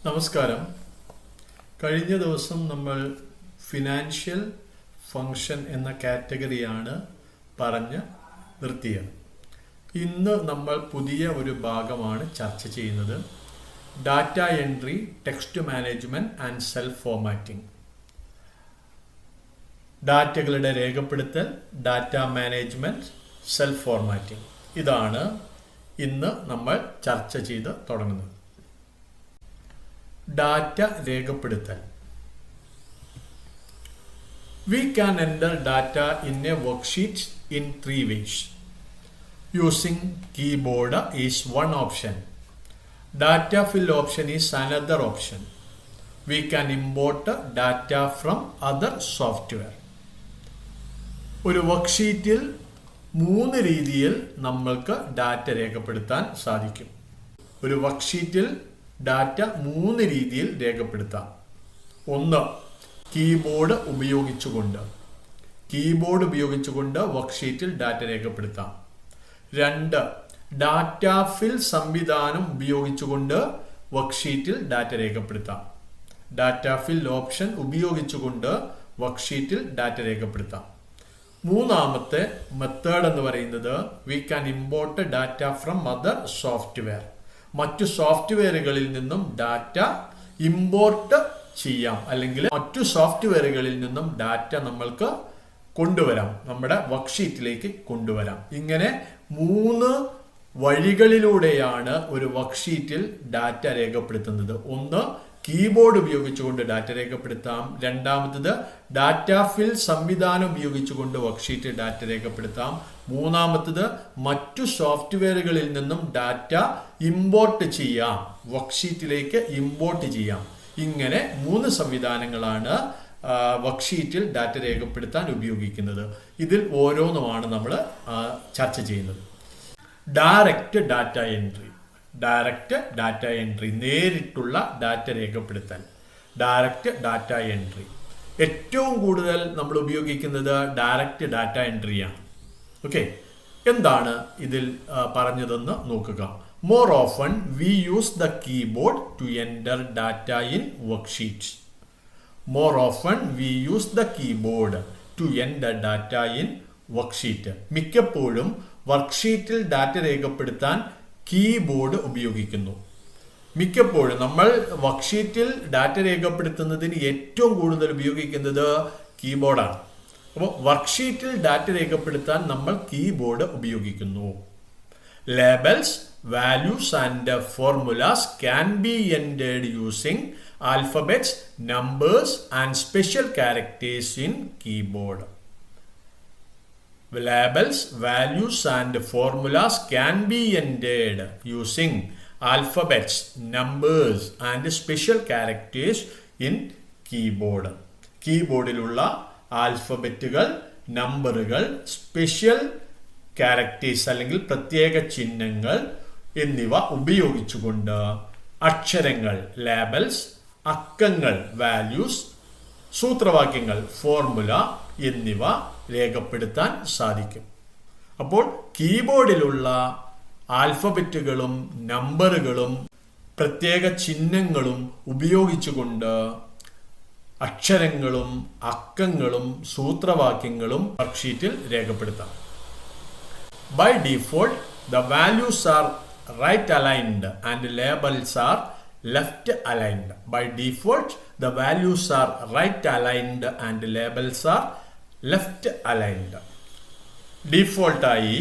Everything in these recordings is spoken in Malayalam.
നമസ്കാരം. കഴിഞ്ഞ ദിവസം നമ്മൾ ഫിനാൻഷ്യൽ ഫംഗ്ഷൻ എന്ന കാറ്റഗറിയാണ് പറഞ്ഞ് നിർത്തിയത്. ഇന്ന് നമ്മൾ പുതിയ ഒരു ഭാഗമാണ് ചർച്ച ചെയ്യുന്നത്. Data entry, text management and self formatting. ഡാറ്റകളുടെ രേഖപ്പെടുത്തൽ, ഡാറ്റ മാനേജ്മെന്റ്, സെൽഫ് ഫോർമാറ്റിംഗ്. ഇതാണ് ഇന്ന് നമ്മൾ ചർച്ച ചെയ്ത് തുടങ്ങുന്നത്. ഡാറ്റ രേഖപ്പെടുത്തൽ. We can enter data in a worksheet in 3 ways. Using keyboard is one option. Data fill option is another option. We can import data from other software. ഒരു വർക്ക്ഷീറ്റിൽ 3 രീതിയിൽ നമ്മൾക്ക് ഡാറ്റ രേഖപ്പെടുത്താൻ സാധിക്കും. ഒരു വർക്ക്ഷീറ്റിൽ ഡാറ്റ 3 രീതിയിൽ രേഖപ്പെടുത്താം. 1. കീബോർഡ് ഉപയോഗിച്ചുകൊണ്ട് വർക്ക്ഷീറ്റിൽ ഡാറ്റ രേഖപ്പെടുത്താം. 2. ഡാറ്റ ഫിൽ സംവിധാനം ഉപയോഗിച്ചുകൊണ്ട് വർക്ക്ഷീറ്റിൽ ഡാറ്റ രേഖപ്പെടുത്താം. ഡാറ്റ ഫിൽ ഓപ്ഷൻ ഉപയോഗിച്ചുകൊണ്ട് വർക്ക്ഷീറ്റിൽ ഡാറ്റ രേഖപ്പെടുത്താം. 3ാമത്തെ മെത്തേഡ് എന്ന് പറയുന്നത് we can import data from other software. മറ്റു സോഫ്റ്റ്വെയറുകളിൽ നിന്നും ഡാറ്റ ഇമ്പോർട്ട് ചെയ്യാം, അല്ലെങ്കിൽ മറ്റു സോഫ്റ്റ്വെയറുകളിൽ നിന്നും ഡാറ്റ നമ്മൾക്ക് കൊണ്ടുവരാം, നമ്മുടെ വർക്ക്ഷീറ്റിലേക്ക് കൊണ്ടുവരാം. ഇങ്ങനെ 3 വഴികളിലൂടെയാണ് ഒരു വർക്ക്ഷീറ്റിൽ ഡാറ്റ രേഖപ്പെടുത്തുന്നത്. 1. കീബോർഡ് ഉപയോഗിച്ചുകൊണ്ട് ഡാറ്റ രേഖപ്പെടുത്താം. 2ാമത്തത് ഡാറ്റ ഫിൽ സംവിധാനം ഉപയോഗിച്ചുകൊണ്ട് വർക്ക്ഷീറ്റിൽ ഡാറ്റ രേഖപ്പെടുത്താം. 3ാമത്തത് മറ്റു സോഫ്റ്റ്വെയറുകളിൽ നിന്നും ഡാറ്റ ഇമ്പോർട്ട് ചെയ്യാം, വർക്ക്ഷീറ്റിലേക്ക് ഇമ്പോർട്ട് ചെയ്യാം. ഇങ്ങനെ 3 സംവിധാനങ്ങളാണ് വർക്ക്ഷീറ്റിൽ ഡാറ്റ രേഖപ്പെടുത്താൻ ഉപയോഗിക്കുന്നത്. ഇതിൽ ഓരോന്നുമാണ് നമ്മൾ ചർച്ച ചെയ്യുന്നത്. ഡയറക്റ്റ് ഡാറ്റ എൻട്രി, നേരിട്ടുള്ള ഡാറ്റ രേഖപ്പെടുത്തൽ. ഡയറക്റ്റ് ഡാറ്റ എൻട്രി ഏറ്റവും കൂടുതൽ നമ്മൾ ഉപയോഗിക്കുന്നത് ഡയറക്റ്റ് ഡാറ്റ എൻട്രിയാണ്. ഓക്കെ, എന്താണ് ഇതിൽ പറഞ്ഞതെന്ന് നോക്കുക. More often we use the keyboard to enter data in worksheets. മിക്കപ്പോഴും വർക്ക്ഷീറ്റിൽ ഡാറ്റ രേഖപ്പെടുത്താൻ കീബോർഡ് ഉപയോഗിക്കുന്നു. മിക്കപ്പോഴും നമ്മൾ വർക്ക്ഷീറ്റിൽ ഡാറ്റ രേഖപ്പെടുത്തുന്നതിന് ഏറ്റവും കൂടുതൽ ഉപയോഗിക്കുന്നത് കീബോർഡാണ്. അപ്പോൾ വർക്ക്ഷീറ്റിൽ ഡാറ്റ രേഖപ്പെടുത്താൻ നമ്മൾ കീബോർഡ് ഉപയോഗിക്കുന്നു. Labels, values and formulas can be entered using alphabets, numbers and special characters in keyboard. Labels, values and formulas can be entered using alphabets, numbers and special characters in keyboard. കീബോർഡിലുള്ള ആൽഫബറ്റുകൾ, നമ്പറുകൾ, സ്പെഷ്യൽ ക്യാരക്ടേഴ്സ് അല്ലെങ്കിൽ പ്രത്യേക ചിഹ്നങ്ങൾ എന്നിവ ഉപയോഗിച്ചുകൊണ്ട് അക്ഷരങ്ങൾ ലേബൽസ്, അക്കങ്ങൾ വാല്യൂസ്, സൂത്രവാക്യങ്ങൾ ഫോർമുല എന്നിവ രേഖപ്പെടുത്താൻ സാധിക്കും. അപ്പോൾ കീബോർഡിലുള്ള ആൽഫബറ്റുകളും നമ്പറുകളും പ്രത്യേക ചിഹ്നങ്ങളും ഉപയോഗിച്ചുകൊണ്ട് അക്ഷരങ്ങളും അക്കങ്ങളും സൂത്രവാക്യങ്ങളും വർക്ക്ഷീറ്റിൽ രേഖപ്പെടുത്താം. By default, the values are right aligned and labels are left aligned. By default, the values are right aligned and labels are left aligned. Default ആയി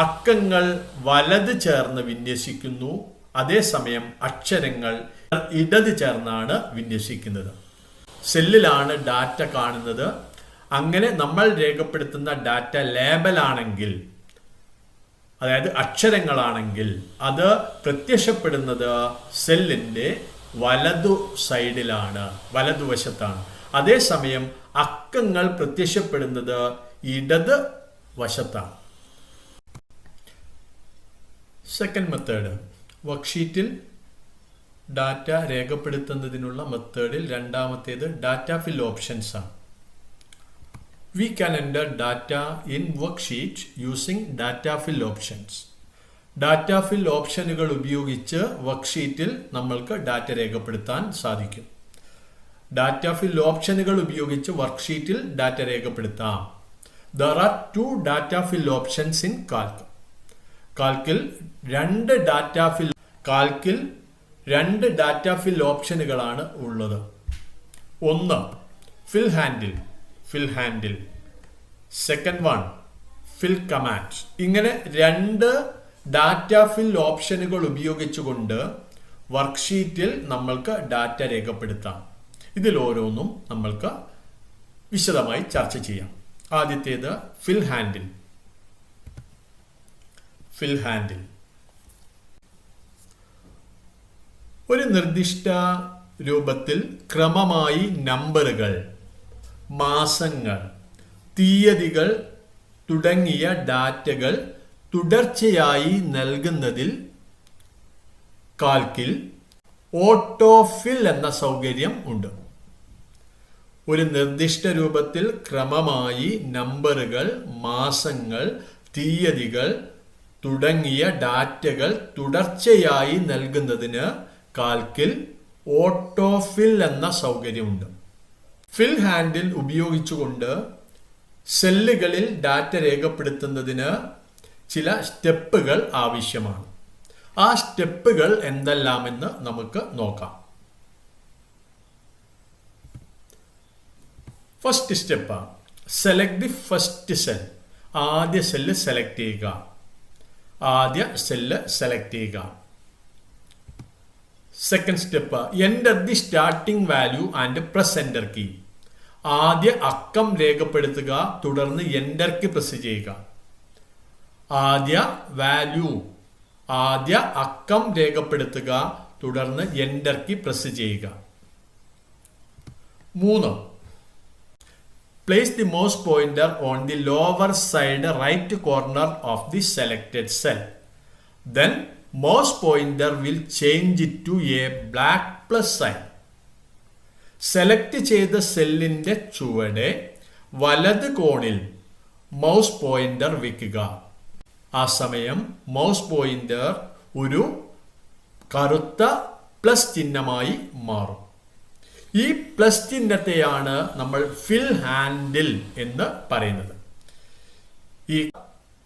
അക്കങ്ങൾ വലത് ചേർന്ന് വിന്യസിക്കുന്നു, അതേസമയം അക്ഷരങ്ങൾ ഇടത് ചേർന്നാണ് വിന്യസിക്കുന്നത്. സെല്ലിലാണ് ഡാറ്റ കാണുന്നത്. അങ്ങനെ നമ്മൾ രേഖപ്പെടുത്തുന്ന ഡാറ്റ ലേബൽ ആണെങ്കിൽ, അതായത് അക്ഷരങ്ങളാണെങ്കിൽ, അത് പ്രത്യക്ഷപ്പെടുന്നത് സെല്ലിന്റെ വലതു സൈഡിലാണ്, വലതുവശത്താണ്. അതേസമയം അക്കങ്ങൾ പ്രത്യക്ഷപ്പെടുന്നത് ഇടത് വശത്താണ്. സെക്കൻഡ് മെത്തേഡ്, വർക്ക്ഷീറ്റിൽ ഡാറ്റ രേഖപ്പെടുത്തുന്നതിനുള്ള മെത്തേഡിൽ രണ്ടാമത്തേത് ഡാറ്റ ഫിൽ ഓപ്ഷൻസ് ആണ്. We can enter data in worksheet using data fill options. Data fill ഓപ്ഷനുകൾ ഉപയോഗിച്ച് വർക്ക്ഷീറ്റിൽ നമ്മൾക്ക് ഡാറ്റ രേഖപ്പെടുത്താൻ സാധിക്കും. ഡാറ്റ ഫിൽ ഓപ്ഷനുകൾ ഉപയോഗിച്ച് വർക്ക്ഷീറ്റിൽ ഡാറ്റ രേഖപ്പെടുത്താം. There are two data fill options in Calc. കാൽക്കിൽ രണ്ട് ഡാറ്റ ഫിൽ ഓപ്ഷനുകളാണ് ഉള്ളത്. ഒന്ന് fill handle, second one fill command. ഇങ്ങനെ രണ്ട് ഡാറ്റ ഫിൽ ഓപ്ഷനുകൾ ഉപയോഗിച്ചുകൊണ്ട് വർക്ക്ഷീറ്റിൽ നമ്മൾക്ക് ഡാറ്റ രേഖപ്പെടുത്താം. ഇതിൽ ഓരോന്നും നമ്മൾക്ക് വിശദമായി ചർച്ച ചെയ്യാം. ആദ്യത്തേത് ഫിൽ ഹാൻഡിൽ. ഒരു നിർദ്ദിഷ്ട രൂപത്തിൽ ക്രമമായി നമ്പറുകൾ, മാസങ്ങൾ, തീയതികൾ തുടങ്ങിയ ഡാറ്റകൾ തുടർച്ചയായി നൽകുന്നതിൽ കാൽക്കിൽ ഓട്ടോഫിൽ എന്ന സൗകര്യം ഉണ്ട്. ഒരു നിർദ്ദിഷ്ട രൂപത്തിൽ ക്രമമായി നമ്പറുകൾ, മാസങ്ങൾ, തീയതികൾ തുടങ്ങിയ ഡാറ്റകൾ തുടർച്ചയായി നൽകുന്നതിന് കാൽക്കിൽ ഓട്ടോഫിൽ എന്ന സൗകര്യമുണ്ട്. ഫിൽ ഹാൻഡിൽ ഉപയോഗിച്ചുകൊണ്ട് സെല്ലുകളിൽ ഡാറ്റ രേഖപ്പെടുത്തുന്നതിന് ചില സ്റ്റെപ്പുകൾ ആവശ്യമാണ്. ആ സ്റ്റെപ്പുകൾ എന്തെല്ലാമെന്ന് നമുക്ക് നോക്കാം. First step, select the first cell. ആദ്യ സെല്ല് സെലക്ട് ചെയ്യുക. Second step, enter the starting value and press enter key. ആദ്യ അക്കം രേഖപ്പെടുത്തുക, തുടർന്ന് എൻ്റർ കീ പ്രസ് ചെയ്യുക. ആദ്യ അക്കം രേഖപ്പെടുത്തുക, തുടർന്ന് എൻ്റർ കീ പ്രസ് ചെയ്യുക. 3. Place the mouse pointer on the lower side right corner of the selected cell. Then mouse pointer will change it to a black plus sign. Select ചെയ്ത സെല്ലിന്റെ ചുവടെ വലത് കോണിൽ മൗസ് പോയിന്റർ വയ്ക്കുക. ആ സമയം മൗസ് പോയിന്റർ ഒരു കറുത്ത പ്ലസ് ചിഹ്നമായി മാറും. ഈ പ്ലസ് ചിഹ്നത്തെയാണ് നമ്മൾ ഫിൽ ഹാൻഡിൽ എന്ന് പറയുന്നത്.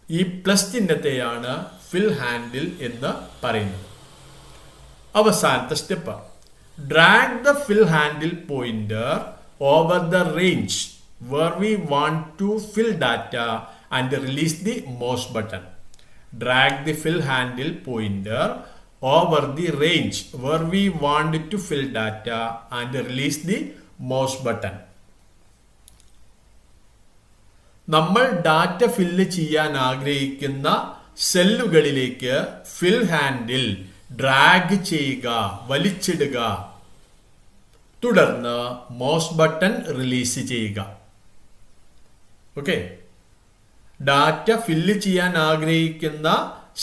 ഈ പ്ലസ് ചിഹ്നത്തെയാണ് ഫിൽ ഹാൻഡിൽ എന്ന് പറയുന്നത്. അവസാനത്തെ step, drag the fill handle pointer over the range where we want to fill data and release the mouse button. Drag the fill handle pointer over the range where we want to fill data and release the mouse button. നമ്മൾ ഡാറ്റ ഫില്ല് ചെയ്യാൻ ആഗ്രഹിക്കുന്ന സെല്ലുകളിലേക്ക് ഫിൽ ഹാൻഡിൽ ഡ്രാഗ് ചെയ്യുക, വലിച്ചിടുക, തുടർന്ന് മൗസ് ബട്ടൺ റിലീസ് ചെയ്യുക. ഓക്കെ, ഡാറ്റ ഫില്ല് ചെയ്യാൻ ആഗ്രഹിക്കുന്ന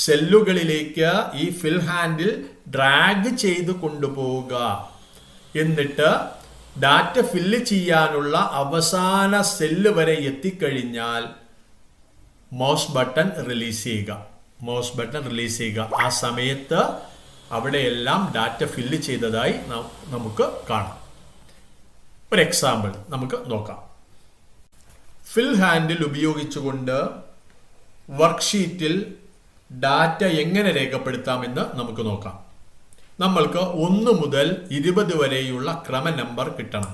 സെല്ലുകളിലേക്ക് ഈ ഫിൽ ഹാൻഡിൽ ഡ്രാഗ് ചെയ്ത് കൊണ്ടുപോവുക. എന്നിട്ട് ഡാറ്റ ഫില്ല് ചെയ്യാനുള്ള അവസാന സെല്ല് വരെ എത്തിക്കഴിഞ്ഞാൽ മൗസ് ബട്ടൺ റിലീസ് ചെയ്യുക. ആ സമയത്ത് അവിടെയെല്ലാം ഡാറ്റ ഫില്ല് ചെയ്തതായി നമുക്ക് കാണാം. ഒരു എക്സാമ്പിൾ നമുക്ക് നോക്കാം. ഫിൽ ഹാൻഡിൽ ഉപയോഗിച്ചുകൊണ്ട് വർക്ക്ഷീറ്റിൽ ഡാറ്റ എങ്ങനെ രേഖപ്പെടുത്താമെന്ന് നമുക്ക് നോക്കാം. നമ്മൾക്ക് 1 മുതൽ 20 വരെയുള്ള ക്രമ നമ്പർ കിട്ടണം.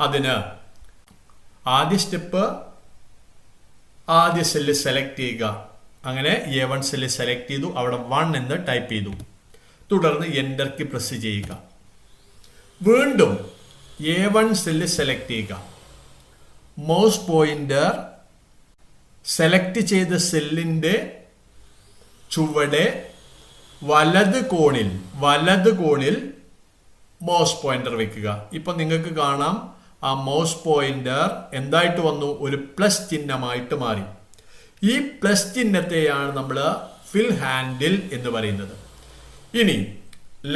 അതിന് ആദ്യ സ്റ്റെപ്പ്, ആദ്യ സെല്ല് സെലക്ട് ചെയ്യുക. അങ്ങനെ A1 സെല്ല് സെലക്ട് ചെയ്തു, അവിടെ 1 എന്ന് ടൈപ്പ് ചെയ്തു. തുടർന്ന് എൻ്റർ കീ പ്രസ് ചെയ്യുക. വീണ്ടും A1 സെല്ല് സെലക്ട് ചെയ്യുക. മൗസ് പോയിന്റർ സെലക്ട് ചെയ്ത സെല്ലിന്റെ ചുവടെ വലത് കോണിൽ മൗസ് പോയിന്റർ വെക്കുക. ഇപ്പൊ നിങ്ങൾക്ക് കാണാം, ആ മൗസ് പോയിന്റർ എന്തായിട്ട് വന്നു? ഒരു പ്ലസ് ചിഹ്നമായിട്ട് മാറി. ഈ പ്ലസ് ചിഹ്നത്തെയാണ് നമ്മൾ ഫിൽ ഹാൻഡിൽ എന്ന് പറയുന്നത്. ഇനി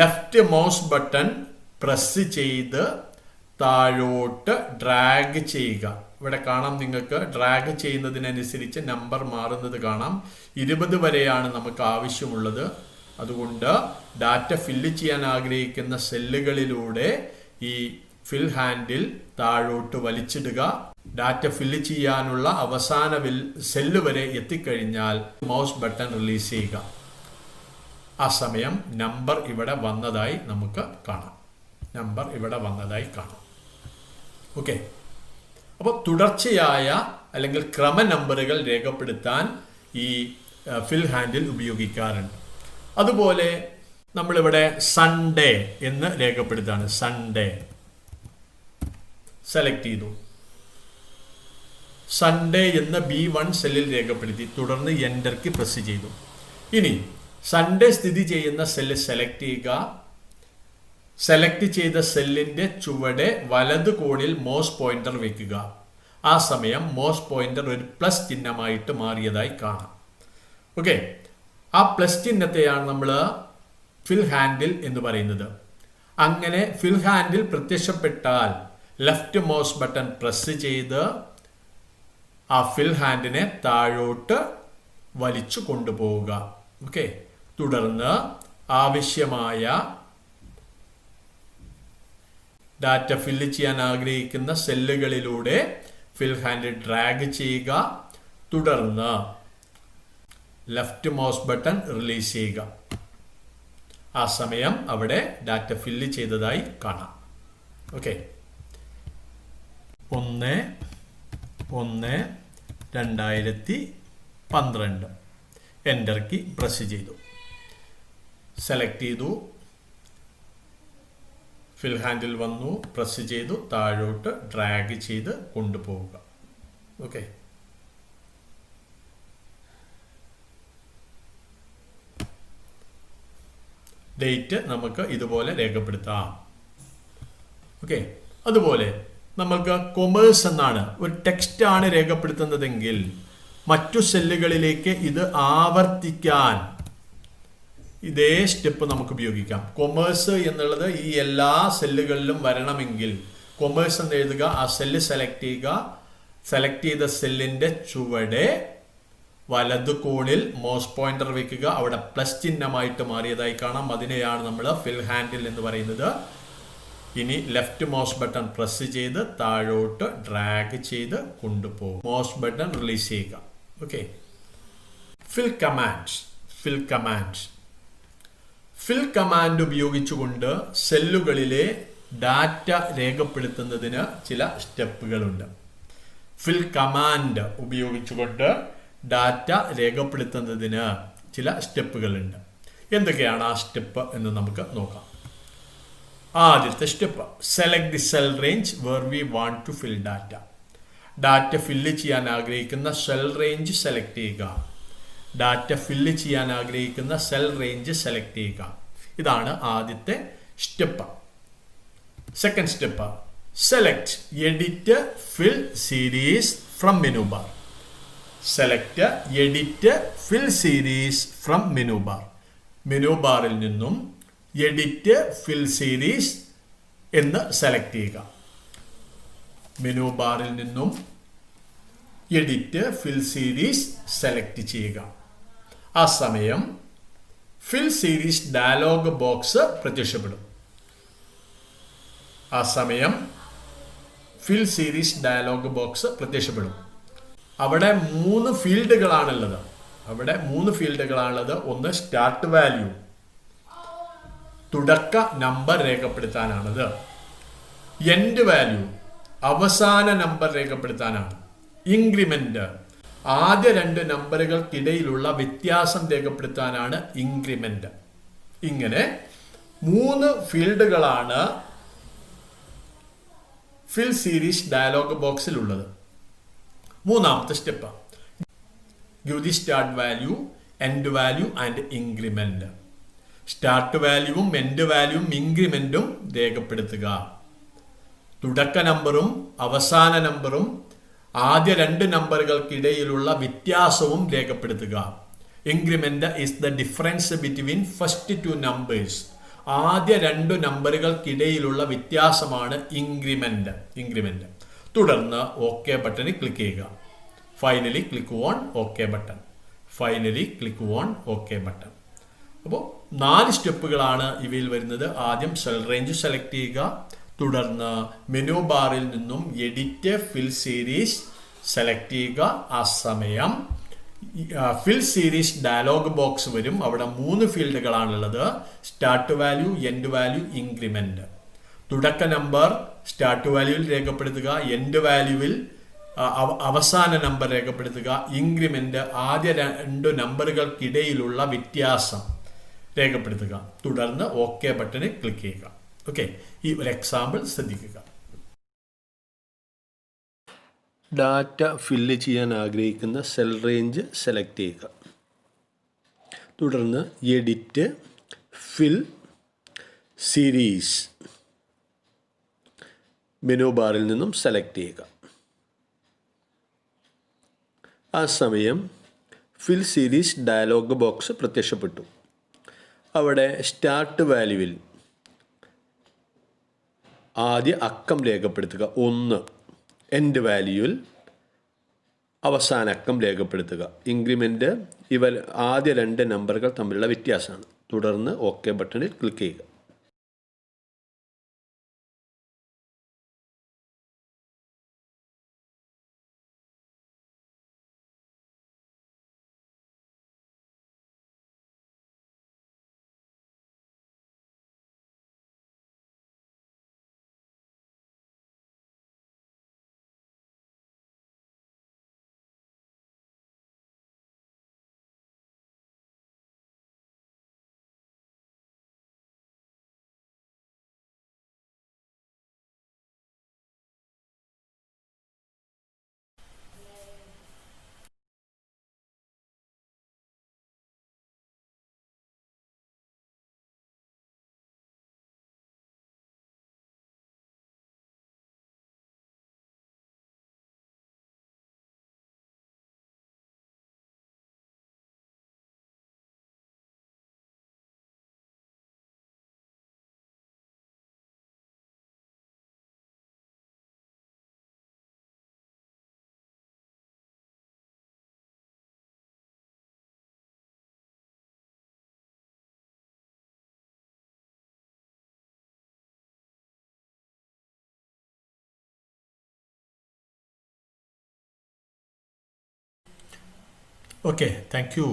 ലെഫ്റ്റ് മൗസ് ബട്ടൺ പ്രസ് ചെയ്ത് താഴോട്ട് ഡ്രാഗ് ചെയ്യുക. ഇവിടെ കാണാം, നിങ്ങൾക്ക് ഡ്രാഗ് ചെയ്യുന്നതിനനുസരിച്ച് നമ്പർ മാറുന്നത് കാണാം. 20 വരെയാണ് നമുക്ക് ആവശ്യമുള്ളത്. അതുകൊണ്ട് ഡാറ്റ ഫില്ല് ചെയ്യാൻ ആഗ്രഹിക്കുന്ന സെല്ലുകളിലൂടെ ഈ ഫിൽ ഹാൻഡിൽ താഴോട്ട് വലിച്ചിടുക. ഡാറ്റ ഫില്ല് ചെയ്യാനുള്ള അവസാന സെല്ല് വരെ എത്തിക്കഴിഞ്ഞാൽ മൗസ് ബട്ടൺ റിലീസ് ചെയ്യുക. ആ സമയം നമ്പർ ഇവിടെ വന്നതായി നമുക്ക് കാണാം. നമ്പർ ഇവിടെ വന്നതായി കാണാം. ഓക്കെ. അപ്പോൾ തുടർച്ചയായ അല്ലെങ്കിൽ ക്രമ നമ്പറുകൾ രേഖപ്പെടുത്താൻ ഈ ഫിൽ ഹാൻഡിൽ ഉപയോഗിക്കാറുണ്ട്. അതുപോലെ നമ്മളിവിടെ സൺഡേ എന്ന് രേഖപ്പെടുത്താണ്. സൺഡേ സെലക്ട് ചെയ്തു. സൺഡേ എന്ന് B1 സെല്ലിൽ രേഖപ്പെടുത്തി. തുടർന്ന് എൻ്റർ കീ പ്രസ് ചെയ്തു. ഇനി സൺഡേ സ്ഥിതി ചെയ്യുന്ന സെല്ല് സെലക്ട് ചെയ്യുക. സെലക്ട് ചെയ്ത സെല്ലിന്റെ ചുവടെ വലത് കോണിൽ മൗസ് പോയിന്റർ വെക്കുക. ആ സമയം മൗസ് പോയിന്റർ ഒരു പ്ലസ് ചിഹ്നമായിട്ട് മാറിയതായി കാണാം. ഓക്കെ. ആ പ്ലസ് ചിഹ്നത്തെയാണ് നമ്മൾ ഫിൽ ഹാൻഡിൽ എന്ന് പറയുന്നത്. അങ്ങനെ ഫിൽ ഹാൻഡിൽ പ്രത്യക്ഷപ്പെട്ടാൽ ലെഫ്റ്റ് മൗസ് ബട്ടൺ പ്രസ് ചെയ്ത് ആ ഫിൽ ഹാൻഡിനെ താഴോട്ട് വലിച്ചു കൊണ്ടുപോവുക. ഓക്കെ. തുടർന്ന് ആവശ്യമായ ഡാറ്റ ഫില്ല് ചെയ്യാൻ ആഗ്രഹിക്കുന്ന സെല്ലുകളിലൂടെ ഫിൽ ഹാൻഡിൽ ഡ്രാഗ് ചെയ്യുക. തുടർന്ന് ലെഫ്റ്റ് മൗസ് ബട്ടൺ റിലീസ് ചെയ്യുക. ആ സമയം അവിടെ ഡാറ്റ ഫില്ല് ചെയ്തതായി കാണാം. ഓക്കെ. 1/1/2012 എൻ്റർ കീ പ്രസ് ചെയ്തു. സെലക്ട് ചെയ്തു. ഫിൽ ഹാൻഡിൽ വന്നു. പ്രസ് ചെയ്തു. താഴോട്ട് ഡ്രാഗ് ചെയ്ത് കൊണ്ടുപോവുക. ഓക്കെ. ഡേറ്റ് നമുക്ക് ഇതുപോലെ രേഖപ്പെടുത്താം. ഓക്കെ. അതുപോലെ നമുക്ക് കൊമേഴ്സ് എന്നാണ് ഒരു ടെക്സ്റ്റ് ആണ് രേഖപ്പെടുത്തുന്നതെങ്കിൽ മറ്റു സെല്ലുകളിലേക്ക് ഇത് ആവർത്തിക്കാൻ ഇതേ സ്റ്റെപ്പ് നമുക്ക് ഉപയോഗിക്കാം. കൊമേഴ്സ് എന്നുള്ളത് ഈ എല്ലാ സെല്ലുകളിലും വരണമെങ്കിൽ കൊമേഴ്സ് എന്ന് എഴുതുക. ആ സെല്ല് സെലക്ട് ചെയ്യുക. സെലക്ട് ചെയ്ത സെല്ലിന്റെ ചുവടെ വലത് കോണിൽ മൗസ് പോയിന്റർ വെക്കുക. അവിടെ പ്ലസ് ചിഹ്നമായിട്ട് മാറിയതായി കാണാം. അതിനെയാണ് നമ്മൾ ഫിൽ ഹാൻഡിൽ എന്ന് പറയുന്നത്. ഇനി ലെഫ്റ്റ് മൗസ് ബട്ടൺ പ്രസ് ചെയ്ത് താഴോട്ട് ഡ്രാഗ് ചെയ്ത് കൊണ്ടുപോകും. മൗസ് ബട്ടൺ റിലീസ് ചെയ്യുക. ഓക്കെ. ഫിൽ കമാൻഡ്സ്. ഫിൽ കമാൻഡ്സ് ഫിൽ കമാൻഡ് ഉപയോഗിച്ചുകൊണ്ട് സെല്ലുകളിലെ ഡാറ്റ രേഖപ്പെടുത്തുന്നതിന് ചില സ്റ്റെപ്പുകളുണ്ട്. ഫിൽ കമാൻഡ് ഉപയോഗിച്ചുകൊണ്ട് ഡാറ്റ രേഖപ്പെടുത്തുന്നതിന് ചില സ്റ്റെപ്പുകളുണ്ട്. എന്തൊക്കെയാണ് ആ സ്റ്റെപ്പ് എന്ന് നമുക്ക് നോക്കാം. ആദ്യത്തെ step, select the cell range where we want to fill data. Data fill ചെയ്യാൻ ആഗ്രഹിക്കുന്ന സെൽ റേഞ്ച് സെലക്ട് ചെയ്യുക. ഡാറ്റ ഫില്ല് ചെയ്യാൻ ആഗ്രഹിക്കുന്ന സെൽ റേഞ്ച് സെലക്ട് ചെയ്യുക. ഇതാണ് ആദ്യത്തെ step. Second step, select edit fill series from menu bar. Select edit fill series from menu bar. Menu ബാറിൽ നിന്നും എഡിറ്റ് ഫിൽ സീരീസ് എന്ന് സെലക്ട് ചെയ്യുക. മെനു ബാറിൽ നിന്നും എഡിറ്റ് ഫിൽ സീരീസ് സെലക്ട് ചെയ്യുക. ആ സമയം ഫിൽ സീരീസ് ഡയലോഗ് ബോക്സ് പ്രത്യക്ഷപ്പെടും. ആ സമയം ഫിൽ സീരീസ് ഡയലോഗ് ബോക്സ് പ്രത്യക്ഷപ്പെടും. അവിടെ 3 ഫീൽഡുകളാണുള്ളത്. ഒന്ന് സ്റ്റാർട്ട് വാല്യൂ, തുടക്ക നമ്പർ രേഖപ്പെടുത്താനാണത്. എൻഡ് വാല്യൂ, അവസാന നമ്പർ രേഖപ്പെടുത്താനാണ്. ഇൻക്രിമെന്റ്, ആദ്യ 2 നമ്പറുകൾക്കിടയിലുള്ള വ്യത്യാസം രേഖപ്പെടുത്താനാണ് ഇൻക്രിമെന്റ്. ഇങ്ങനെ 3 ഫീൽഡുകളാണ് ഫിൽ സീരീസ് ഡയലോഗ് ബോക്സിൽ ഉള്ളത്. മൂന്നാമത്തെ step, give the start value, end value and increment. Start വാല്യൂവും എൻഡ് വാല്യൂവും ഇൻക്രിമെന്റും രേഖപ്പെടുത്തുക. തുടക്ക നമ്പറും അവസാന നമ്പറും ആദ്യ 2 നമ്പറുകൾക്കിടയിലുള്ള വ്യത്യാസവും രേഖപ്പെടുത്തുക. Increment is the difference between first 2 numbers. ആദ്യ 2 നമ്പറുകൾക്കിടയിലുള്ള വ്യത്യാസമാണ് ഇൻക്രിമെന്റ്. തുടർന്ന് ഓക്കെ ബട്ടണിൽ ക്ലിക്ക് ചെയ്യുക. Finally click on okay button. Finally click on okay button. അപ്പോൾ 4 സ്റ്റെപ്പുകളാണ് ഇവയിൽ വരുന്നത്. ആദ്യം സെൽ റേഞ്ച് സെലക്ട് ചെയ്യുക. തുടർന്ന് മെനു ബാറിൽ നിന്നും എഡിറ്റ് ഫിൽ സീരീസ് സെലക്ട് ചെയ്യുക. ആ സമയം ഫിൽ സീരീസ് ഡയലോഗ് ബോക്സ് വരും. അവിടെ 3 ഫീൽഡുകളാണുള്ളത്. Start value, end value, increment. തുടക്ക നമ്പർ സ്റ്റാർട്ട് വാല്യൂവിൽ രേഖപ്പെടുത്തുക. എൻഡ് വാല്യൂവിൽ അവസാന നമ്പർ രേഖപ്പെടുത്തുക. ഇൻക്രിമെന്റ് ആദ്യ 2 നമ്പറുകൾക്കിടയിലുള്ള വ്യത്യാസം രേഖപ്പെടുത്തുക. തുടർന്ന് ഓക്കെ ബട്ടണിൽ ക്ലിക്ക് ചെയ്യുക. ഓക്കെ, ഈ ഒരു എക്സാമ്പിൾ ശ്രദ്ധിക്കുക. ഡാറ്റ ഫില്ല് ചെയ്യാൻ ആഗ്രഹിക്കുന്ന സെൽ റേഞ്ച് സെലക്ട് ചെയ്യുക. തുടർന്ന് എഡിറ്റ് ഫിൽ സീരീസ് മെനു ബാറിൽ നിന്നും സെലക്ട് ചെയ്യുക. ആ സമയം ഫിൽ സീരീസ് ഡയലോഗ് ബോക്സ് പ്രത്യക്ഷപ്പെട്ടു. അവിടെ സ്റ്റാർട്ട് വാല്യൂവിൽ ആദ്യ അക്കം രേഖപ്പെടുത്തുക 1. എൻഡ് വാല്യൂവിൽ അവസാന അക്കം രേഖപ്പെടുത്തുക. ഇൻക്രിമെൻ്റ് ഇവ ആദ്യ 2 നമ്പറുകൾ തമ്മിലുള്ള വ്യത്യാസമാണ്. തുടർന്ന് ഓക്കെ ബട്ടണിൽ ക്ലിക്ക് ചെയ്യുക. Okay, thank you.